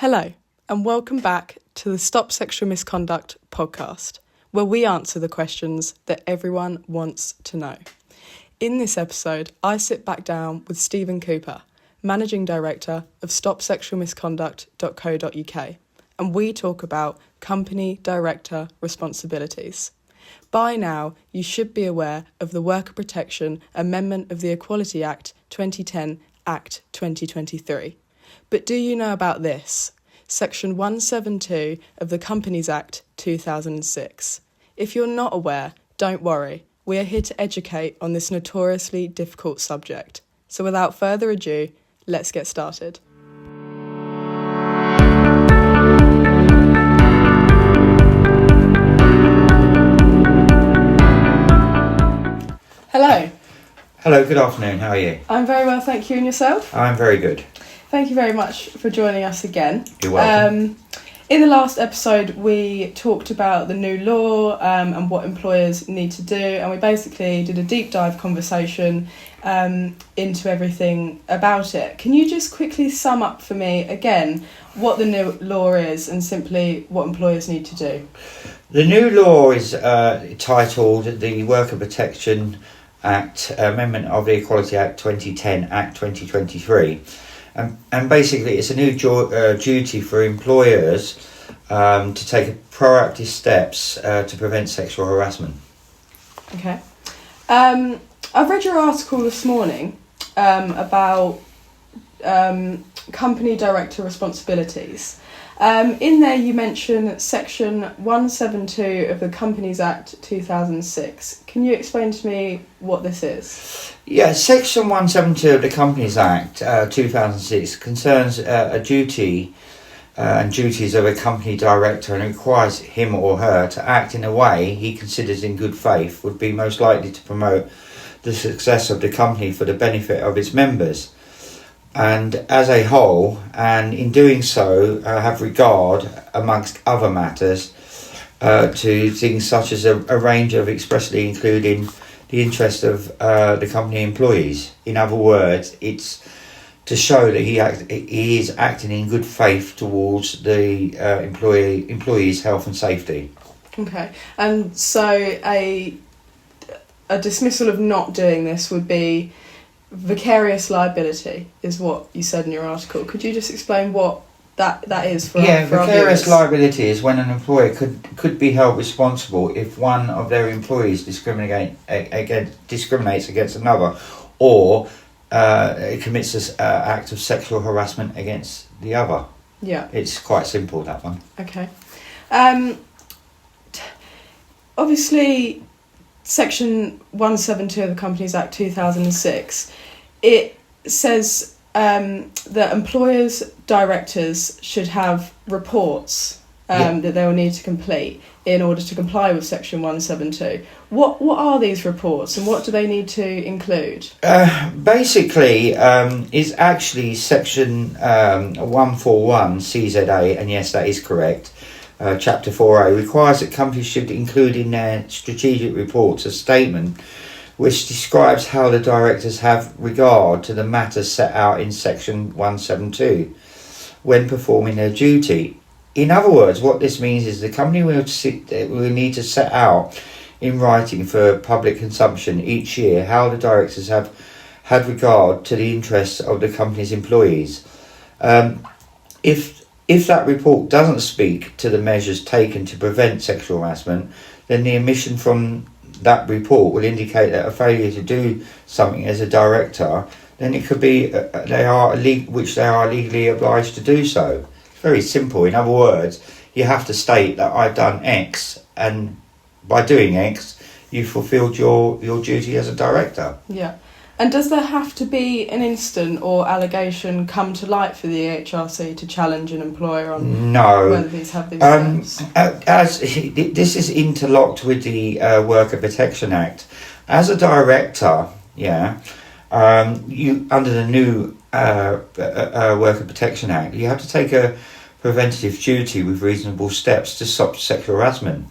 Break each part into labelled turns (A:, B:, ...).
A: Hello, and welcome back to the Stop Sexual Misconduct podcast, where we answer the questions that everyone wants to know. In this episode, I sit back down with Stephen Cooper, Managing Director of stopsexualmisconduct.co.uk, and we talk about company director responsibilities. By now, you should be aware of the Worker Protection Amendment of the Equality Act 2010, Act 2023. But do you know about this? Section 172 of the Companies Act 2006. If you're not aware, don't worry. We are here to educate on this notoriously difficult subject. So without further ado, let's get started. Hello.
B: Hello, good afternoon. How are you?
A: I'm very well, thank you. And yourself?
B: I'm very good.
A: Thank you very much for joining us again.
B: You're welcome.
A: In the last episode, we talked about the new law and what employers need to do, and we basically did a deep dive conversation into everything about it. Can you just quickly sum up for me again what the new law is and simply what employers need to do?
B: The new law is titled the Worker Protection Act, Amendment of the Equality Act 2010, Act 2023. And basically it's a new duty for employers to take proactive steps to prevent sexual harassment.
A: Okay. I've read your article this morning about company director responsibilities. In there you mention Section 172 of the Companies Act 2006. Can you explain to me what this is?
B: Yeah, Section 172 of the Companies Act 2006 concerns a duty and duties of a company director and requires him or her to act in a way he considers in good faith would be most likely to promote the success of the company for the benefit of its members and as a whole, and in doing so have regard, amongst other matters, to things such as a range of expressly including the interest of the company employees. In other words, it's to show that he is acting in good faith towards the employees' health and safety. Okay,
A: and so a dismissal of not doing this would be vicarious liability, is what you said in your article. Could you just explain what that is for? Yeah,
B: vicarious liability is when an employer could be held responsible if one of their employees discriminates against another, or commits an act of sexual harassment against the other.
A: Yeah,
B: it's quite simple, that one.
A: Okay. Obviously, Section 172 of the Companies Act 2006, it says that employers' directors should have reports that they will need to complete in order to comply with Section 172. What are these reports and what do they need to include?
B: Basically, it's actually Section 141 CZA, and yes, that is correct. Chapter 4A requires that companies should include in their strategic reports a statement which describes how the directors have regard to the matters set out in Section 172 when performing their duty. In other words, what this means is the company will need to set out in writing for public consumption each year how the directors have had regard to the interests of the company's employees. If that report doesn't speak to the measures taken to prevent sexual harassment, then the omission from that report will indicate that a failure to do something as a director, then it could be they are legally obliged to do so. It's very simple. In other words, you have to state that I've done X, and by doing X, you fulfilled your duty as a director.
A: Yeah. And does there have to be an incident or allegation come to light for the HRC to challenge an employer on whether these have these steps?
B: As this is interlocked with the Worker Protection Act, as a director, you under the new Worker Protection Act, you have to take a preventative duty with reasonable steps to stop sexual harassment.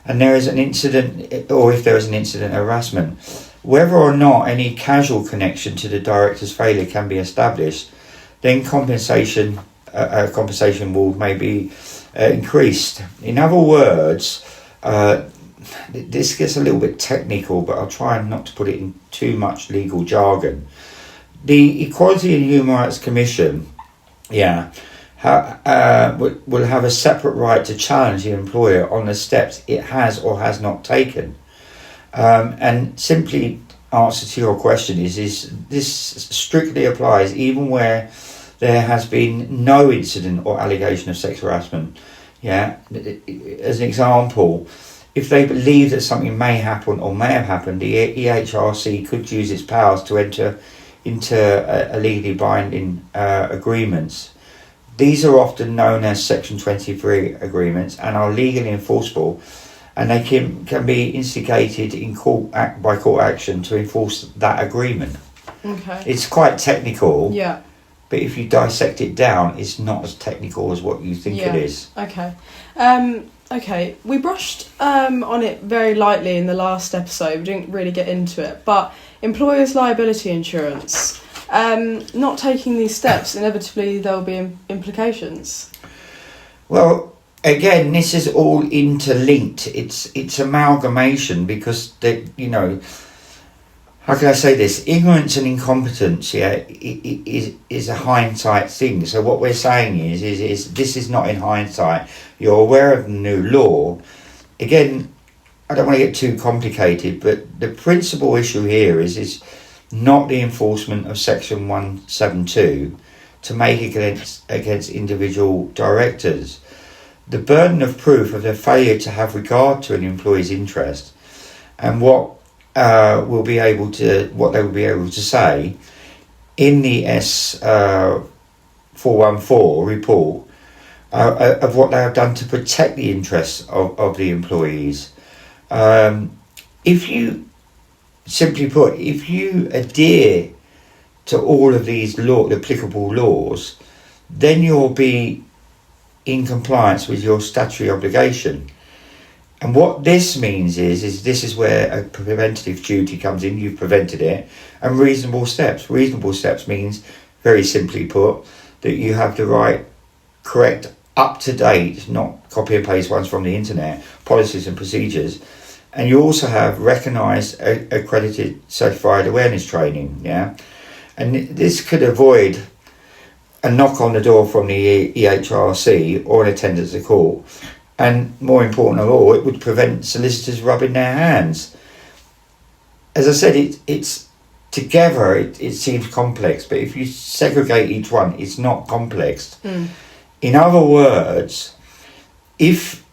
B: And there is an incident, or if there is an incident of harassment, whether or not any causal connection to the director's failure can be established, then compensation compensation award may be increased. In other words, this gets a little bit technical, but I'll try not to put it in too much legal jargon. The Equality and Human Rights Commission, will have a separate right to challenge the employer on the steps it has or has not taken. And simply answer to your question is this strictly applies even where there has been no incident or allegation of sexual harassment. Yeah, as an example, if they believe that something may happen or may have happened, the EHRC could use its powers to enter into a legally binding agreements. These are often known as Section 23 agreements and are legally enforceable, and they can be instigated in by court action to enforce that agreement.
A: Okay.
B: It's quite technical.
A: Yeah.
B: But if you dissect it down, it's not as technical as what you think it is.
A: Okay. Okay. We brushed on it very lightly in the last episode. We didn't really get into it. But employers' liability insurance, not taking these steps, inevitably there will be implications.
B: Well, again, this is all interlinked. It's amalgamation because how can I say this? Ignorance and incompetence, is a hindsight thing. So what we're saying is this is not in hindsight. You're aware of the new law. Again, I don't want to get too complicated, but the principal issue here is not the enforcement of Section 172 to make against individual directors. The burden of proof of their failure to have regard to an employee's interest and what they will be able to say in the S414 report of what they have done to protect the interests of the employees. If you adhere to all of these applicable laws, then you'll be in compliance with your statutory obligation. And what this means is this is where a preventative duty comes in. You've prevented it. And reasonable steps. Reasonable steps means, very simply put, that you have the right, correct, up-to-date, not copy and paste ones from the internet, policies and procedures. And you also have recognised, accredited, certified awareness training. Yeah, and this could avoid a knock on the door from the EHRC or an attendance at court. And more important of all, it would prevent solicitors rubbing their hands. As I said, it's together, it seems complex, but if you segregate each one, it's not complex. In other words, if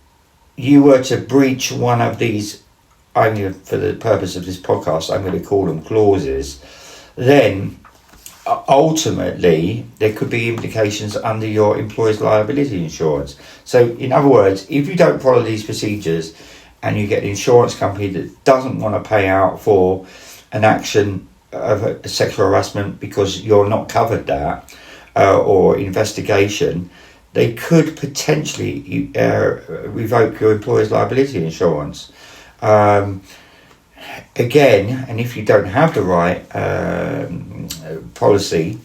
B: you were to breach one of these, for the purpose of this podcast, I'm going to call them clauses, then ultimately there could be implications under your employer's liability insurance. So in other words, if you don't follow these procedures and you get an insurance company that doesn't want to pay out for an action of a sexual harassment because you're not covered that or investigation, they could potentially revoke your employer's liability insurance. Again, and if you don't have the right policy,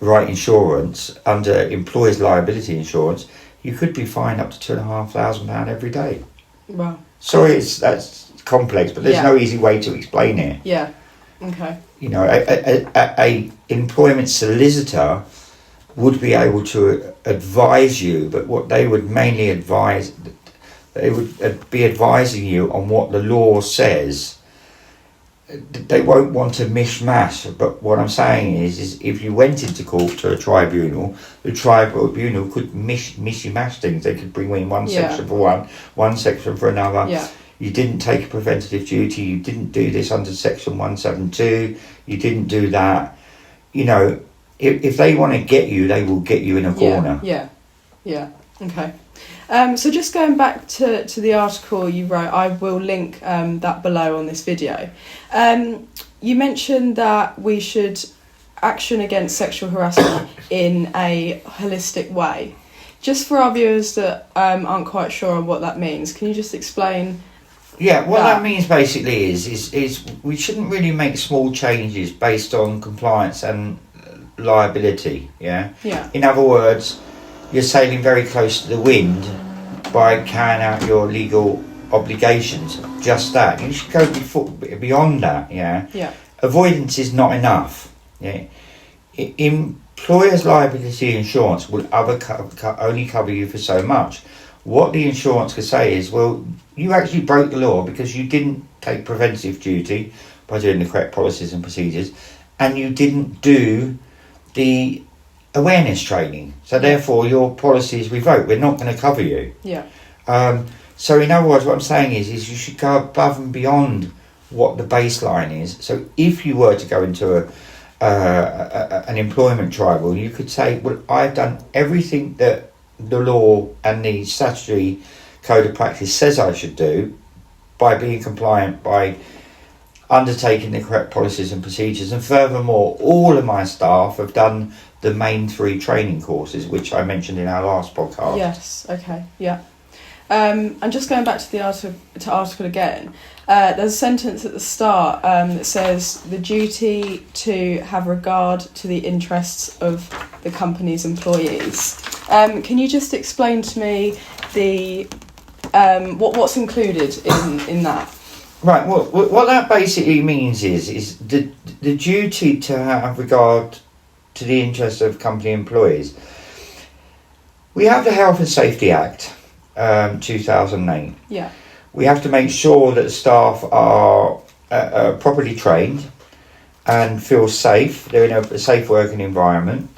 B: right insurance under employer's liability insurance, you could be fined up to £2,500 every day.
A: Wow.
B: Sorry, that's complex, but there's no easy way to explain it.
A: Yeah. Okay.
B: A employment solicitor would be able to advise you, but what they would mainly advise, they would be advising you on what the law says. They won't want to mishmash, but what I'm saying is if you went into court to a tribunal, the tribunal could mish-mash things. They could bring in one section for one section for another.
A: Yeah.
B: You didn't take a preventative duty, you didn't do this under Section 172, you didn't do that. If they want to get you, they will get you in a corner.
A: Yeah. Okay. So just going back to the article you wrote, I will link that below on this video. You mentioned that we should action against sexual harassment in a holistic way. Just for our viewers that aren't quite sure on what that means, can you just explain?
B: Yeah, what that means basically is we shouldn't really make small changes based on compliance and liability. Yeah.
A: Yeah.
B: In other words, you're sailing very close to the wind by carrying out your legal obligations. Just that. You should go beyond that, yeah?
A: Yeah.
B: Avoidance is not enough. Yeah. Employers' liability insurance will only cover you for so much. What the insurance could say is, well, you actually broke the law because you didn't take preventative duty by doing the correct policies and procedures, and you didn't do the awareness training. So therefore, your policy is revoked. We're not going to cover you.
A: Yeah.
B: So in other words, what I'm saying is you should go above and beyond what the baseline is. So if you were to go into an employment tribunal, you could say, well, I've done everything that the law and the statutory code of practice says I should do by being compliant, by undertaking the correct policies and procedures, and furthermore, all of my staff have done the main 3 training courses, which I mentioned in our last podcast.
A: Yes, okay, yeah. And just going back to the article again, there's a sentence at the start that says the duty to have regard to the interests of the company's employees. Can you just explain to me the what's included in that?
B: Right. Well, what that basically means is the duty to have regard to the interests of company employees. We have the Health and Safety Act, 2008.
A: Yeah.
B: We have to make sure that staff are properly trained and feel safe. They're in a safe working environment,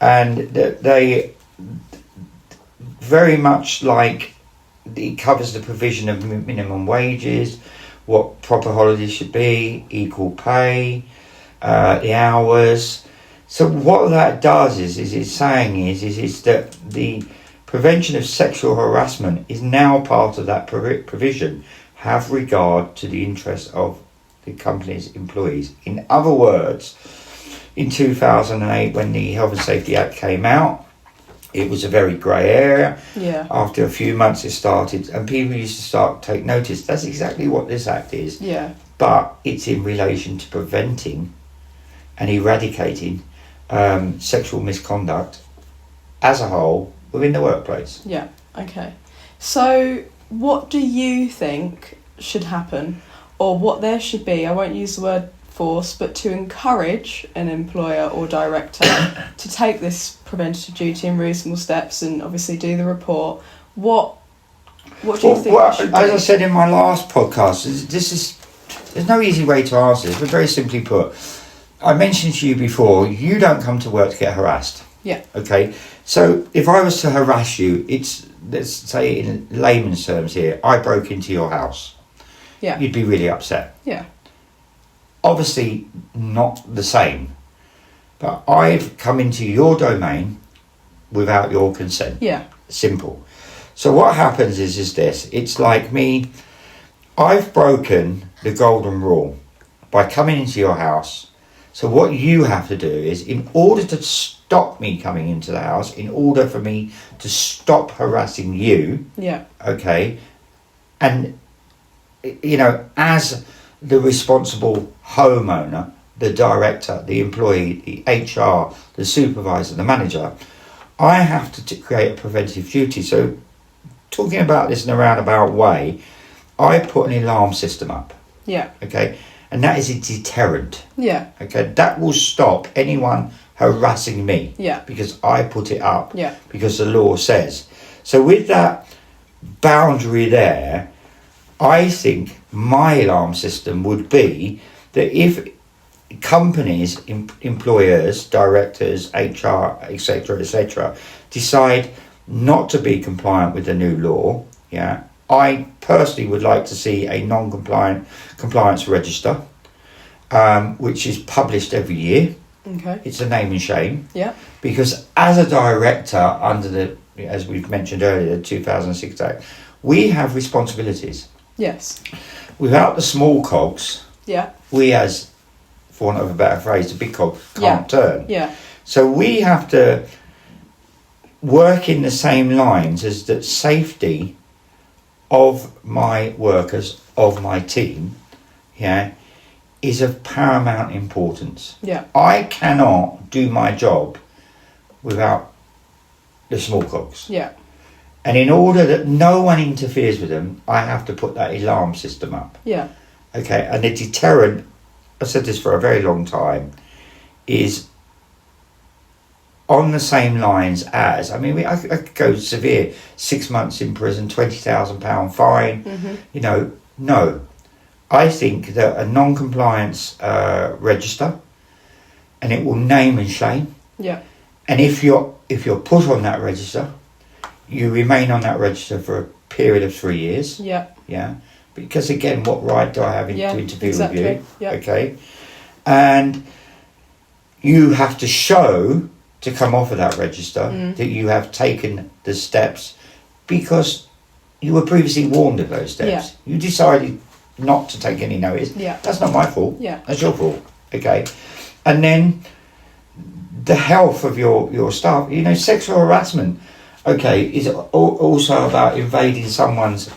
B: and that they very much like it covers the provision of minimum wages, what proper holidays should be, equal pay, the hours. So what that does is it's saying is that the prevention of sexual harassment is now part of that provision. Have regard to the interests of the company's employees. In other words, in 2008, when the Health and Safety Act came out, it was a very grey area.
A: Yeah.
B: After a few months it started, and people used to start to take notice. That's exactly what this act is.
A: Yeah.
B: But it's in relation to preventing and eradicating sexual misconduct as a whole within the workplace.
A: Yeah, okay. So what do you think should happen, or what there should be, I won't use the word force, but to encourage an employer or director to take this preventative duty in reasonable steps and obviously do the report? What do you think?
B: Well, as I said in my last podcast, there's no easy way to answer this, but very simply put, I mentioned to you before, you don't come to work to get harassed.
A: Yeah.
B: Okay. So if I was to harass you, let's say in layman's terms here, I broke into your house.
A: Yeah.
B: You'd be really upset.
A: Yeah.
B: Obviously not the same, but I've come into your domain without your consent.
A: Yeah.
B: Simple. So what happens is this, it's like me, I've broken the golden rule by coming into your house. So what you have to do is, in order to stop me coming into the house, in order for me to stop harassing you,
A: Yeah.
B: okay, and, you know, as the responsible homeowner, the director, the employee, the HR, the supervisor, the manager, I have to create a preventive duty. So talking about this in a roundabout way, I put an alarm system up.
A: Yeah.
B: Okay. And that is a deterrent.
A: Yeah.
B: Okay. That will stop anyone harassing me.
A: Yeah.
B: Because I put it up.
A: Yeah.
B: Because the law says. So with that boundary there, I think my alarm system would be that if companies, employers, directors, HR, etc., decide not to be compliant with the new law, yeah, I personally would like to see a compliance register, which is published every year.
A: Okay.
B: It's a name and shame.
A: Yeah.
B: Because as a director under the, as we've mentioned earlier, the 2006 Act, we have responsibilities.
A: Yes.
B: Without the small cogs,
A: Yeah.
B: we as, for want of a better phrase, the big cog can't turn.
A: Yeah.
B: So we have to work in the same lines as that safety of my workers, of my team, yeah, is of paramount importance.
A: Yeah.
B: I cannot do my job without the smallpox.
A: Yeah.
B: And in order that no one interferes with them, I have to put that alarm system up.
A: Yeah.
B: Okay, and the deterrent, I've said this for a very long time, is on the same lines as, I mean, I could go severe, 6 months in prison, £20,000 fine. No. I think that a non-compliance register, and it will name and shame.
A: Yeah.
B: And if you're put on that register, you remain on that register for a period of 3 years.
A: Yeah.
B: Yeah. Because again, what right do I have to interfere with you?
A: Yeah.
B: Okay. And you have to show to come off of that register that you have taken the steps because you were previously warned of those steps.
A: Yeah.
B: You decided not to take any notice.
A: Yeah.
B: That's not my fault.
A: Yeah.
B: That's your fault. Okay. And then the health of your staff, sexual harassment, okay, is also about invading someone's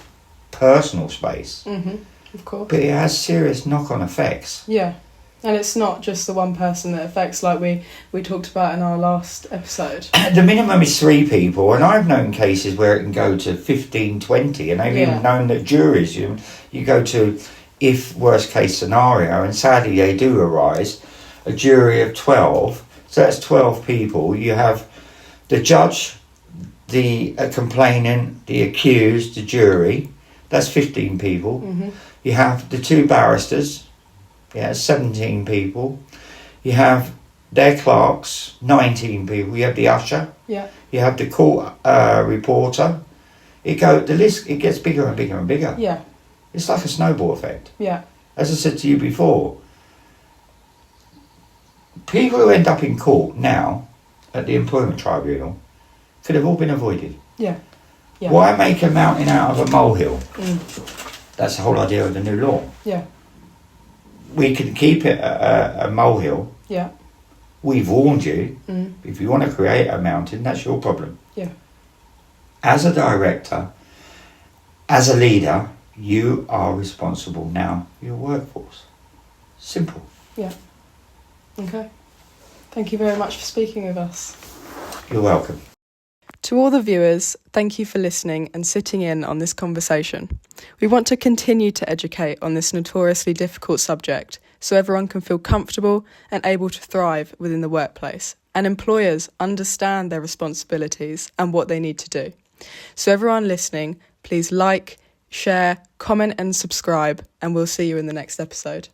B: personal space.
A: Of course.
B: But it has serious knock-on effects.
A: Yeah. And it's not just the one person that affects, like we talked about in our last episode.
B: The minimum is 3 people, and I've known cases where it can go to 15, 20, and I've even known that juries, you go to, if worst case scenario, and sadly they do arise, a jury of 12, so that's 12 people. You have the judge, the complainant, the accused, the jury, that's 15 people. You have the 2 barristers, 17 people. You have their clerks, 19 people. You have the usher.
A: Yeah.
B: You have the court reporter. The list, it gets bigger and bigger and bigger.
A: Yeah.
B: It's like a snowball effect.
A: Yeah.
B: As I said to you before, people who end up in court now at the employment tribunal could have all been avoided.
A: Yeah. Yeah.
B: Why make a mountain out of a molehill? That's the whole idea of the new law.
A: Yeah.
B: We can keep it a molehill.
A: Yeah.
B: We've warned you. If you want to create a mountain, that's your problem.
A: Yeah.
B: As a director, as a leader, you are responsible now for your workforce. Simple.
A: Yeah. Okay. Thank you very much for speaking with us.
B: You're welcome.
A: To all the viewers, thank you for listening and sitting in on this conversation. We want to continue to educate on this notoriously difficult subject so everyone can feel comfortable and able to thrive within the workplace, and employers understand their responsibilities and what they need to do. So everyone listening, please like, share, comment and subscribe, and we'll see you in the next episode.